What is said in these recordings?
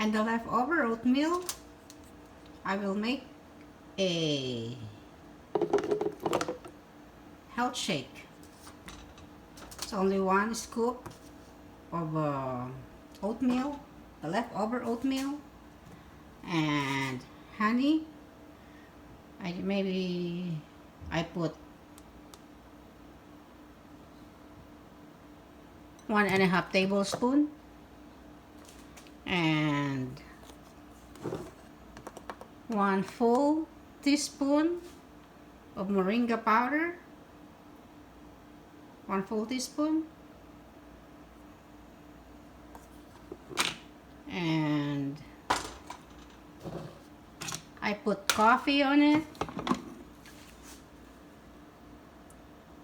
And the leftover oatmeal, I will make a health shake. It's only 1 scoop of oatmeal, the leftover oatmeal, and honey. I put 1.5 tablespoon, and 1 full teaspoon of Moringa powder, 1 full teaspoon, and I put coffee on it.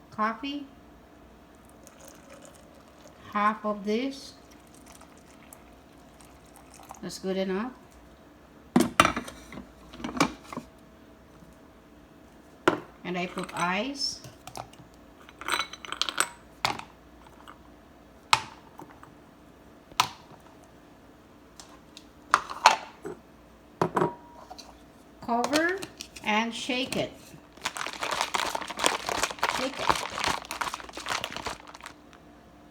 Coffee, half of this. That's good enough. And I put ice. Cover and shake it. Shake it.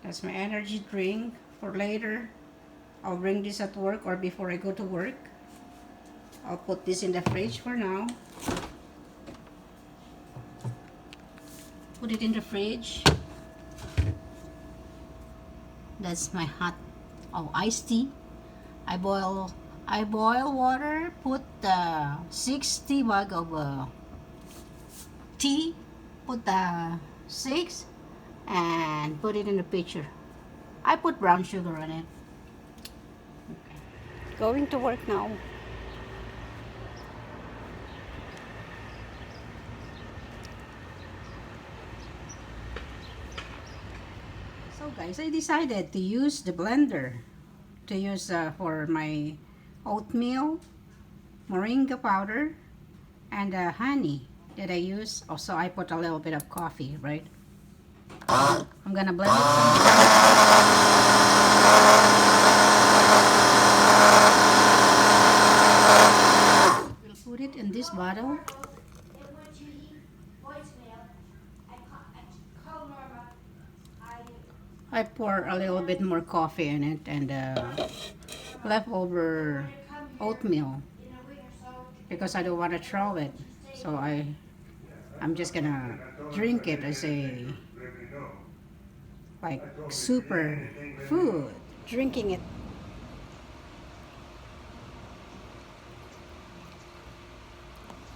That's my energy drink for later. I'll bring this at work or before I go to work. I'll put this in the fridge for now. Put it in the fridge. That's my hot iced tea. I boil water, put 6 tea bag of tea, put 6, and put it in the pitcher. I put brown sugar on it. Going to work now. So guys, I decided to use the blender to use for my oatmeal, moringa powder, and honey that I use. Also, I put a little bit of coffee, right? I'm gonna blend it We'll put it in this bottle. I pour a little bit more coffee in it and leftover oatmeal because I don't want to throw it. So I'm just gonna drink it as a like super food. Drinking it.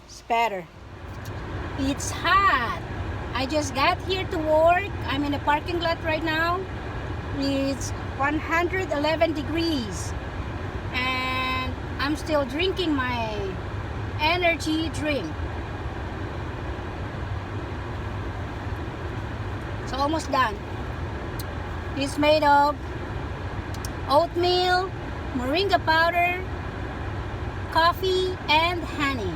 It's better. It's hot. I just got here to work. I'm in the parking lot right now. It's 111 degrees. And I'm still drinking my energy drink. It's almost done. It's made of oatmeal, moringa powder, coffee, and honey.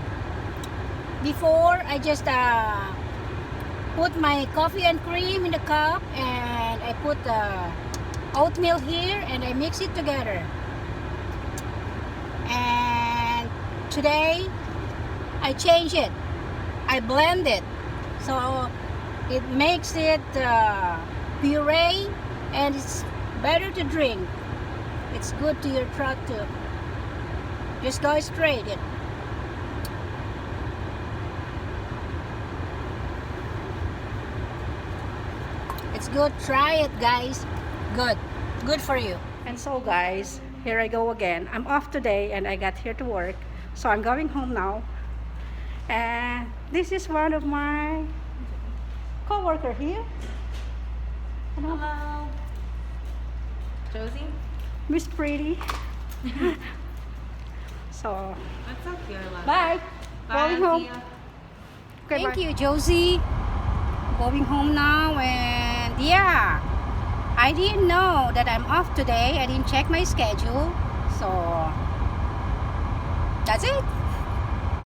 Before, I just put my coffee and cream in the cup, and I put the oatmeal here, and I mix it together. And today, I change it. I blend it. So it makes it puree, and it's better to drink. It's good to your throat too. Just go straight it. It's good. Try it, guys. Good for you. And so guys, here I go again. I'm off today and I got here to work, so I'm going home now. And this is one of my co-worker here. Hello. Josie? Miss Pretty. So That's so cute. I love bye. Bye. Going home. See ya. Okay, thank you, Josie. Going home now, and yeah, I didn't know that I'm off today. I didn't check my schedule, so that's it.